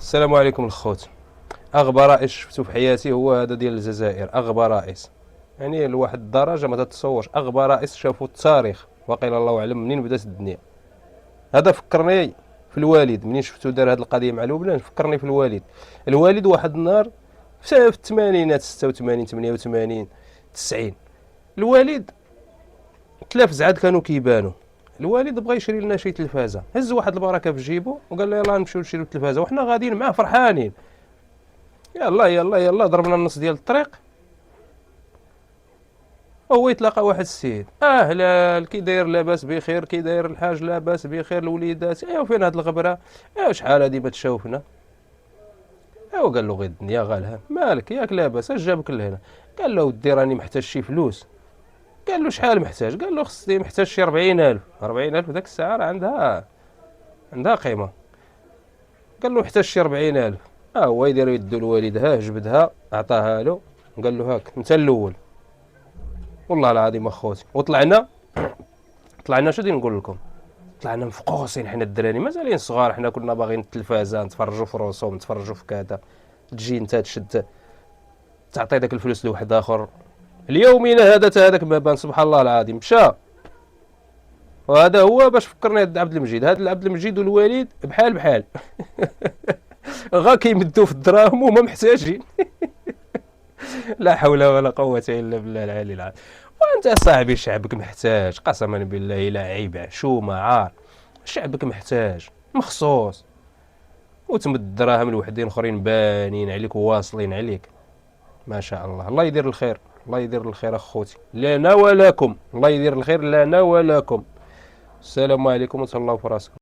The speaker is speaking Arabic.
السلام عليكم الخوت. اغبى رئيس شفتو في حياتي هو هذا ديال الجزائر، اغبى رئيس. يعني لواحد الدرجه ما تتصورش، اغبى رئيس شافو التاريخ، وقيل الله اعلم منين بدات الدنيا. هذا فكرني في الوالد، منين شفتو دار هذه القضيه مع لبنان فكرني في الوالد. الوالد واحد النهار في الثمانينات 86 88 90، الوالد تلاف عاد كانوا كيبانوا. الوالد بغى يشري لنا شي تلفازه، هز واحد البركه في جيبو وقال له يلاه نمشيو نشريو التلفازه، وحنا غاديين معاه فرحانين. يلا يلا يلا ضربنا النص ديال الطريق، هو يتلاقى واحد السيد، اهلا كي داير؟ لاباس بخير. كي داير الحاج؟ لاباس بخير. الوليدات؟ ايوا فين هاد الغبره؟ ايوا شحال هادي ما تشوفنا. ايوا قال له غير الدنيا غالها، مالك ياك لاباس؟ اش جابك لهنا؟ قال له ودي راني محتاج شي فلوس. قال له شحال محتاج؟ قال له خصني محتاج شي 40,000. 40,000 ذاك الساعه راه عندها قيمه. قال له محتاج شي 40,000. هو يدير يدو الوالد، جبدها عطاها له، قال له هاك انت الاول. والله العظيم اخوتي، طلعنا شو بدي نقول لكم، طلعنا مفقوصين حنا الدراري مازالين صغار، حنا كنا باغيين التلفازه نتفرجوا في رسوم، نتفرجوا في كذا. تجي انت تشد تعطي داك الفلوس لواحد اخر. اليومين هذا تا هذاك ما بان، سبحان الله العظيم مشى. وهذا هو باش فكرني عبد المجيد، هذا عبد المجيد والوالد بحال بحال غا كيمدوا في الدراهم وما محتاجين. لا حول ولا قوة إلا بالله العلي العظيم. وأنت صاحبي شعبك محتاج، قسما بالله لا عيب عشومة عار. شعبك محتاج مخصوص، وتمد الدراهم لوحدين اخرين بانين عليك وواصلين عليك. ما شاء الله، الله يدير الخير. الله يدير الخير اخوتي لنا ولكم، الله يدير الخير لنا ولكم. السلام عليكم ورحمة الله وبركاته.